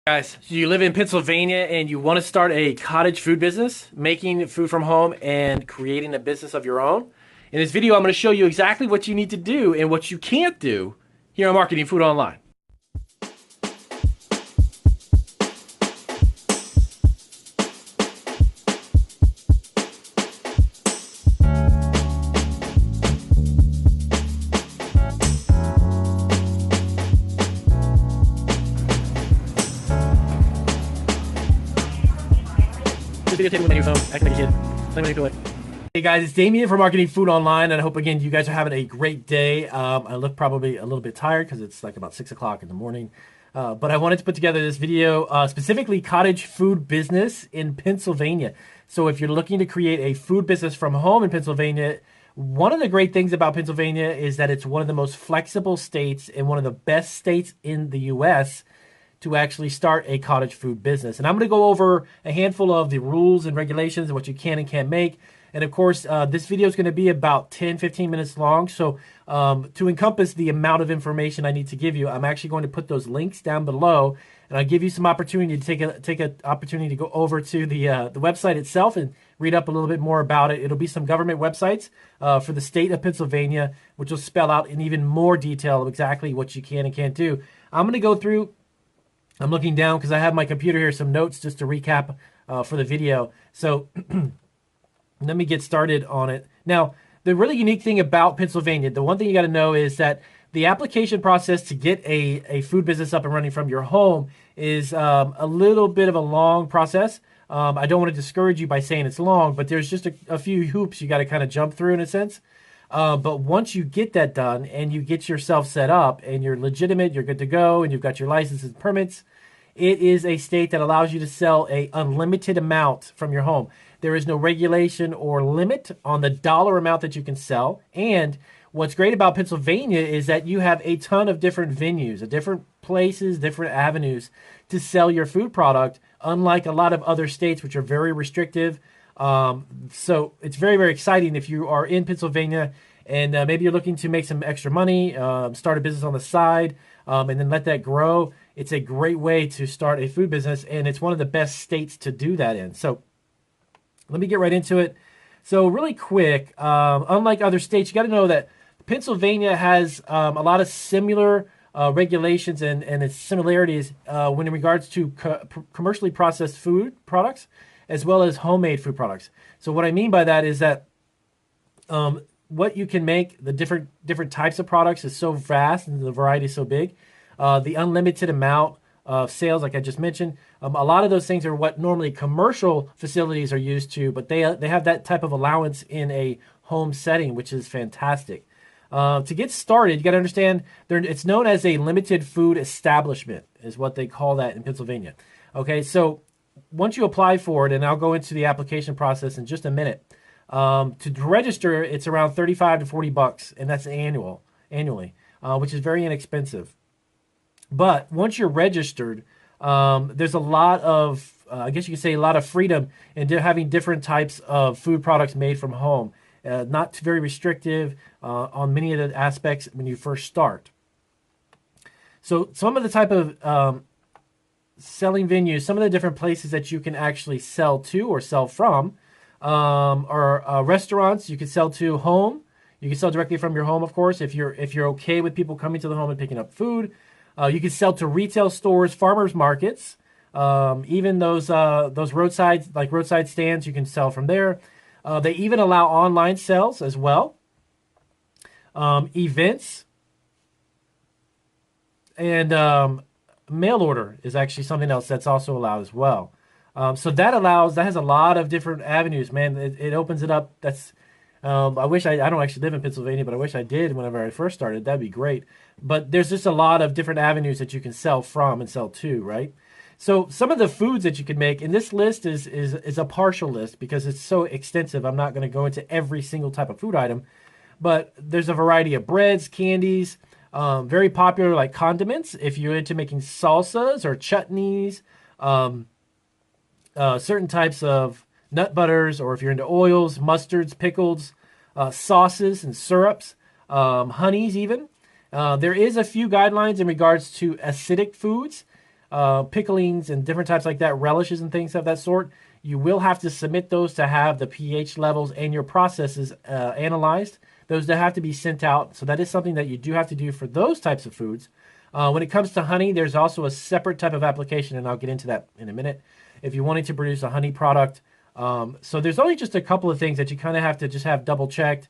Guys, so you live in Pennsylvania and you want to start a cottage food business, making food from home and creating a business of your own. In this video, I'm going to show you exactly what you need to do and what you can't do here on Marketing Food Online. Videotape with my new phone, acting like a kid. Let me do it. Hey guys, it's Damien from Marketing Food Online, and I hope again you guys are having a great day. I look probably a little bit tired because it's like about 6 o'clock in the morning. But I wanted to put together this video specifically cottage food business in Pennsylvania. So if you're looking to create a food business from home in Pennsylvania, one of the great things about Pennsylvania is that it's one of the most flexible states and one of the best states in the U.S. to actually start a cottage food business. And I'm going to go over a handful of the rules and regulations and what you can and can't make. And of course, this video is going to be about 10-15 minutes long. So to encompass the amount of information I need to give you, I'm actually going to put those links down below. And I'll give you some opportunity to take an opportunity to go over to the website itself and read up a little bit more about it. It'll be some government websites for the state of Pennsylvania, which will spell out in even more detail of exactly what you can and can't do. I'm going to go through. I'm looking down because I have my computer here, some notes just to recap for the video. So let me get started on it. Now, the really unique thing about Pennsylvania, the one thing you got to know is that the application process to get a food business up and running from your home is a little bit of a long process. I don't want to discourage you by saying it's long, but there's just a few hoops you got to kind of jump through in a sense. But once you get that done and you get yourself set up and you're legitimate, you're good to go, and you've got your licenses and permits, it is a state that allows you to sell a unlimited amount from your home. There is no regulation or limit on the dollar amount that you can sell. And what's great about Pennsylvania is that you have a ton of different venues, different places, different avenues to sell your food product, unlike a lot of other states which are very restrictive. So it's very, very exciting if you are in Pennsylvania and maybe you're looking to make some extra money, start a business on the side, and then let that grow. It's a great way to start a food business, and it's one of the best states to do that in. So let me get right into it. So really quick, unlike other states, you got to know that Pennsylvania has a lot of similar regulations and its similarities when in regards to commercially processed food products, as well as homemade food products. So what I mean by that is that what you can make, the different types of products is so vast and the variety is so big. The unlimited amount of sales, like I just mentioned, a lot of those things are what normally commercial facilities are used to, but they have that type of allowance in a home setting, which is fantastic. To get started, you got to understand it's known as a limited food establishment, is what they call that in Pennsylvania. Okay, so once you apply for it, and I'll go into the application process in just a minute, to register, it's around $35 to $40, and that's annually, which is very inexpensive. But once you're registered, there's a lot of, I guess you could say, a lot of freedom in having different types of food products made from home. Not very restrictive on many of the aspects when you first start. So some of the type of selling venues, some of the different places that you can actually sell to or sell from are restaurants. You can sell to home. You can sell directly from your home, of course, if you're okay with people coming to the home and picking up food. You can sell to retail stores, farmers markets, even those roadside stands. You can sell from there. They even allow online sales as well. Events and mail order is actually something else that's also allowed as well. So that has a lot of different avenues, man. It opens it up. I wish I don't actually live in Pennsylvania, but I wish I did whenever I first started. That'd be great. But there's just a lot of different avenues that you can sell from and sell to, right? So some of the foods that you can make, and this list is a partial list because it's so extensive. I'm not going to go into every single type of food item, but there's a variety of breads, candies, very popular like condiments. If you're into making salsas or chutneys, certain types of nut butters, or if you're into oils, mustards, pickles, sauces and syrups, honeys even. There is a few guidelines in regards to acidic foods. picklings and different types like that, relishes and things of that sort, you will have to submit those to have the pH levels and your processes analyzed. Those that have to be sent out. So that is something that you do have to do for those types of foods. When it comes to honey, there's also a separate type of application, and I'll get into that in a minute. If you wanted to produce a honey product, so there's only just a couple of things that you kind of have to just have double checked,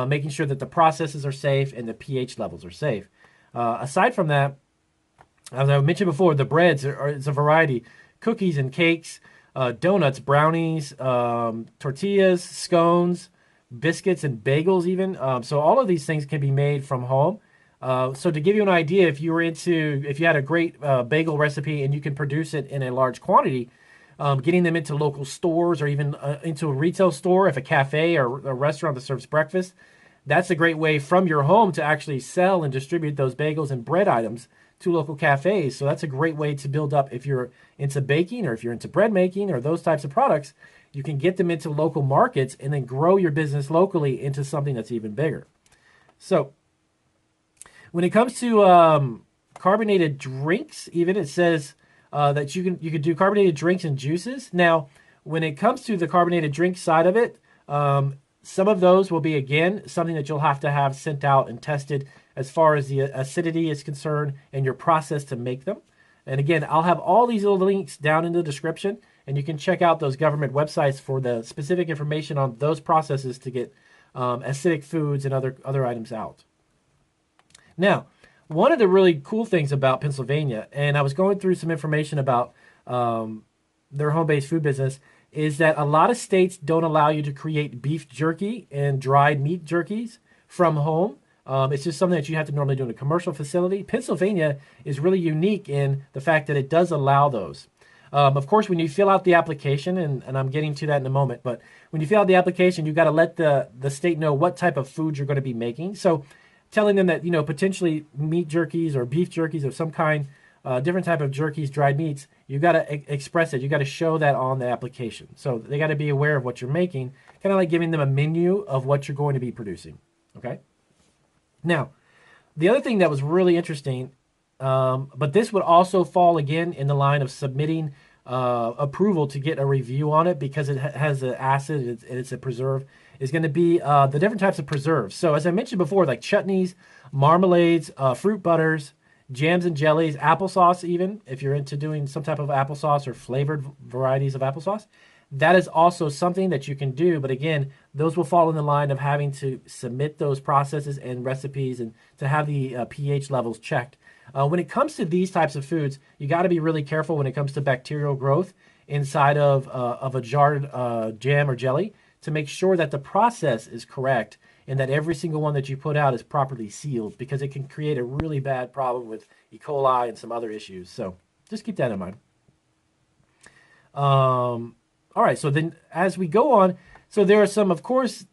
making sure that the processes are safe and the pH levels are safe. Aside from that, as I mentioned before, the breads it's a variety: cookies and cakes, donuts, brownies, tortillas, scones, biscuits, and bagels even. So all of these things can be made from home. So to give you an idea, if you had a great bagel recipe and you can produce it in a large quantity, getting them into local stores or even into a retail store, if a cafe or a restaurant that serves breakfast, that's a great way from your home to actually sell and distribute those bagels and bread items to local cafes. So that's a great way to build up if you're into baking or if you're into bread making or those types of products. You can get them into local markets and then grow your business locally into something that's even bigger. So when it comes to carbonated drinks, even it says that you can do carbonated drinks and juices. Now, when it comes to the carbonated drink side of it, some of those will be, again, something that you'll have to have sent out and tested as far as the acidity is concerned and your process to make them. And again, I'll have all these little links down in the description, and you can check out those government websites for the specific information on those processes to get acidic foods and other items out. Now, one of the really cool things about Pennsylvania, and I was going through some information about their home-based food business, is that a lot of states don't allow you to create beef jerky and dried meat jerkies from home. It's just something that you have to normally do in a commercial facility. Pennsylvania is really unique in the fact that it does allow those. Of course, when you fill out the application, and I'm getting to that in a moment, but when you fill out the application, you've got to let the state know what type of food you're going to be making. So telling them that, potentially meat jerkies or beef jerkies of some kind, different type of jerkies, dried meats, you got to express it. You got to show that on the application. So they got to be aware of what you're making, kind of like giving them a menu of what you're going to be producing. Okay. Now, the other thing that was really interesting, but this would also fall again in the line of submitting approval to get a review on it because it has an acid and it's a preserve, is going to be the different types of preserves. So as I mentioned before, like chutneys, marmalades, fruit butters, jams and jellies, applesauce even, if you're into doing some type of applesauce or flavored varieties of applesauce, that is also something that you can do. But again, those will fall in the line of having to submit those processes and recipes and to have the pH levels checked. When it comes to these types of foods, you got to be really careful when it comes to bacterial growth inside of a jarred jam or jelly to make sure that the process is correct and that every single one that you put out is properly sealed, because it can create a really bad problem with E. coli and some other issues. So just keep that in mind. All right, so then as we go on, so there are some, of course,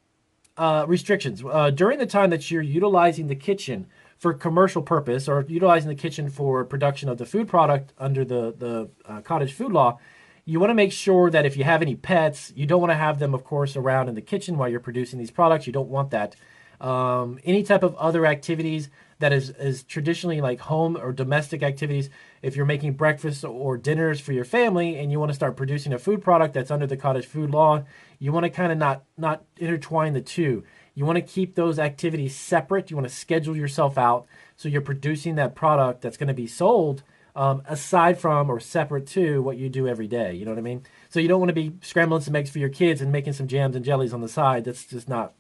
restrictions. During the time that you're utilizing the kitchen for commercial purpose or utilizing the kitchen for production of the food product under the cottage food law, you want to make sure that if you have any pets, you don't want to have them, of course, around in the kitchen while you're producing these products. You don't want that. Any type of other activities that is traditionally like home or domestic activities, if you're making breakfast or dinners for your family and you want to start producing a food product that's under the cottage food law, you want to kind of not intertwine the two. You want to keep those activities separate. You want to schedule yourself out so you're producing that product that's going to be sold aside from or separate to what you do every day. You know what I mean? So you don't want to be scrambling some eggs for your kids and making some jams and jellies on the side. That's just not.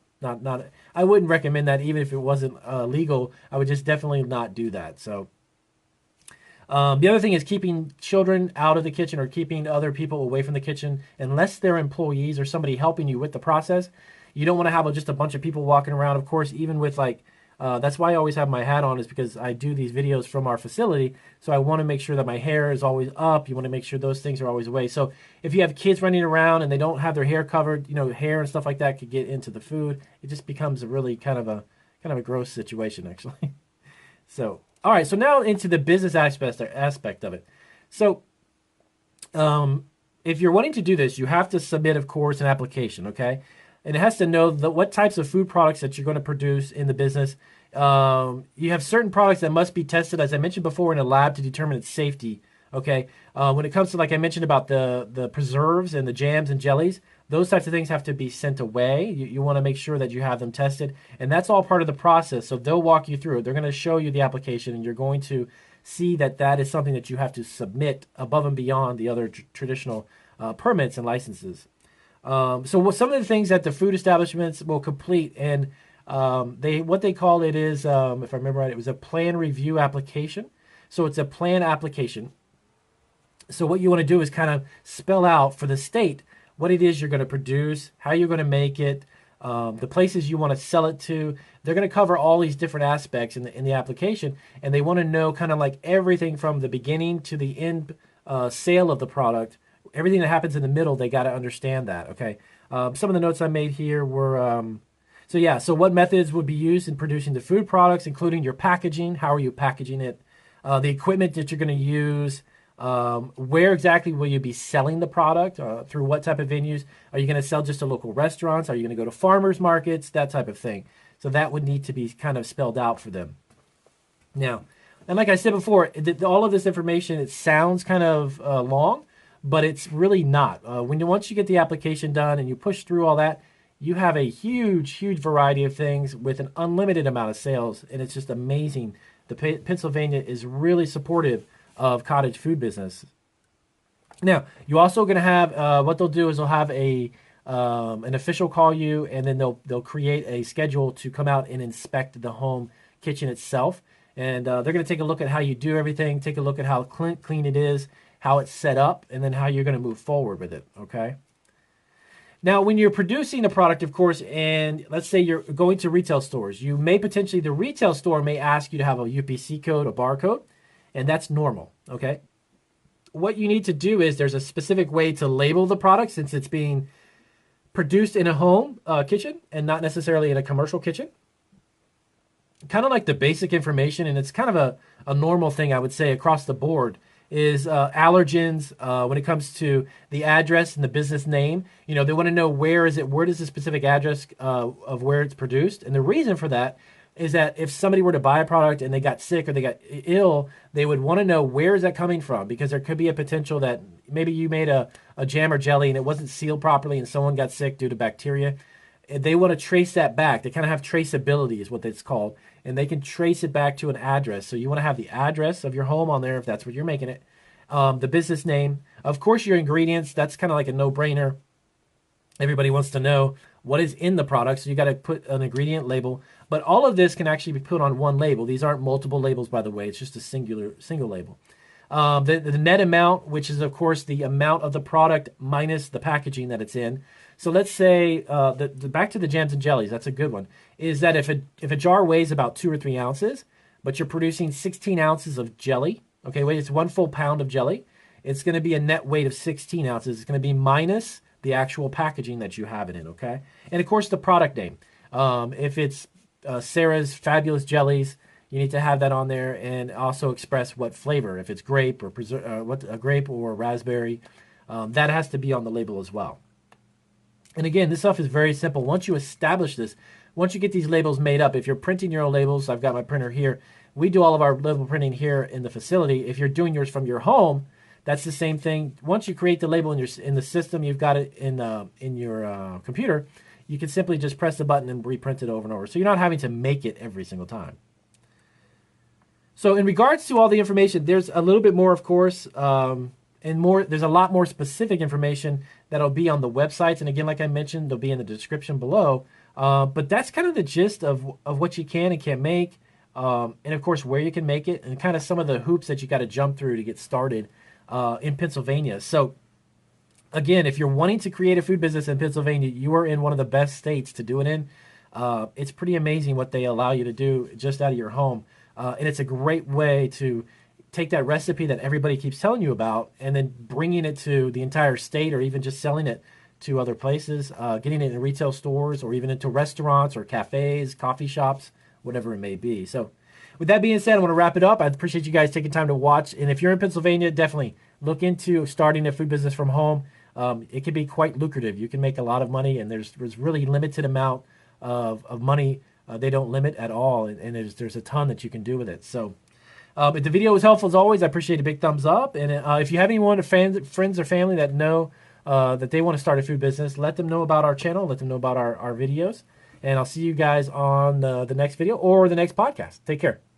I wouldn't recommend that even if it wasn't legal. I would just definitely not do that. So the other thing is keeping children out of the kitchen or keeping other people away from the kitchen unless they're employees or somebody helping you with the process. You don't want to have just a bunch of people walking around. Of course, even with that's why I always have my hat on, is because I do these videos from our facility. So I want to make sure that my hair is always up. You want to make sure those things are always away. So if you have kids running around and they don't have their hair covered, hair and stuff like that could get into the food. It just becomes a really kind of a gross situation, actually. So, all right. So now into the business aspect of it. So, if you're wanting to do this, you have to submit, of course, an application. Okay. And it has to know what types of food products that you're going to produce in the business. You have certain products that must be tested, as I mentioned before, in a lab to determine its safety Okay, when it comes to, like I mentioned about the preserves and the jams and jellies, those types of things have to be sent away. You want to make sure that you have them tested, and that's all part of the process. So they'll walk you through it. They're going to show you the application, and you're going to see that that is something that you have to submit above and beyond the other traditional permits and licenses. So some of the things that the food establishments will complete, and they what they call it is, if I remember right, it was a plan review application. So it's a plan application. So what you want to do is kind of spell out for the state what it is you're going to produce, how you're going to make it, the places you want to sell it to. They're going to cover all these different aspects in the application, and they want to know kind of like everything from the beginning to the end sale of the product. Everything that happens in the middle, they got to understand that. Okay. Some of the notes I made here were so what methods would be used in producing the food products, including your packaging. How are you packaging it? The equipment that you're going to use. Where exactly will you be selling the product? Through what type of venues? Are you going to sell just to local restaurants? Are you going to go to farmers markets? That type of thing. So that would need to be kind of spelled out for them. Now, and like I said before, all of this information, it sounds kind of long, but it's really not. Once you get the application done and you push through all that, you have a huge, huge variety of things with an unlimited amount of sales, and it's just amazing. Pennsylvania is really supportive of cottage food business. Now, you're also going to have what they'll do is they'll have an official call you, and then they'll create a schedule to come out and inspect the home kitchen itself, and they're going to take a look at how you do everything, take a look at how clean it is, how it's set up, and then how you're going to move forward with it. Okay. Now, when you're producing a product, of course, and let's say you're going to retail stores, you may potentially, the retail store may ask you to have a UPC code, a barcode, and that's normal, okay? What you need to do is there's a specific way to label the product since it's being produced in a home kitchen and not necessarily in a commercial kitchen. Kind of like the basic information, and it's kind of a normal thing, I would say, across the board, is allergens when it comes to the address and the business name. You know, they want to know where does the specific address of where it's produced. And the reason for that is that if somebody were to buy a product and they got sick or they got ill, they would want to know where is that coming from, because there could be a potential that maybe you made a jam or jelly and it wasn't sealed properly and someone got sick due to bacteria. They want to trace that back. They kind of have traceability is what it's called, and they can trace it back to an address. So you want to have the address of your home on there if that's what you're making it, the business name, of course your ingredients. That's kind of like a no-brainer. Everybody wants to know what is in the product, so you got to put an ingredient label. But all of this can actually be put on one label. These aren't multiple labels, by the way. It's just a single label. The net amount, which is, of course, the amount of the product minus the packaging that it's in. So let's say, back to the jams and jellies, that's a good one, is that if a jar weighs about 2 or 3 ounces, but you're producing 16 ounces of jelly, okay, wait, it's 1 full pound of jelly, it's going to be a net weight of 16 ounces. It's going to be minus the actual packaging that you have it in, okay? And, of course, the product name. If it's Sarah's Fabulous Jellies, you need to have that on there, and also express what flavor. If it's grape or a grape or raspberry, that has to be on the label as well. And again, this stuff is very simple. Once you establish this, once you get these labels made up, if you're printing your own labels, I've got my printer here. We do all of our label printing here in the facility. If you're doing yours from your home, that's the same thing. Once you create the label in the system, you've got it in your computer, you can simply just press the button and reprint it over and over. So you're not having to make it every single time. So in regards to all the information, there's a little bit more, of course, there's a lot more specific information that'll be on the websites. And again, like I mentioned, they'll be in the description below. But that's kind of the gist of what you can and can't make. And of course, where you can make it, and kind of some of the hoops that you got to jump through to get started in Pennsylvania. So again, if you're wanting to create a food business in Pennsylvania, you are in one of the best states to do it in. It's pretty amazing what they allow you to do just out of your home. And it's a great way to take that recipe that everybody keeps telling you about and then bringing it to the entire state, or even just selling it to other places, getting it in retail stores or even into restaurants or cafes, coffee shops, whatever it may be. So with that being said, I want to wrap it up. I appreciate you guys taking time to watch. And if you're in Pennsylvania, definitely look into starting a food business from home. It can be quite lucrative. You can make a lot of money, and there's really limited amount of money. They don't limit at all, and there's a ton that you can do with it. So If the video was helpful as always, I appreciate a big thumbs up. And if you have anyone, friends or family that know that they want to start a food business, let them know about our channel, let them know about our videos. And I'll see you guys on the next video or the next podcast. Take care.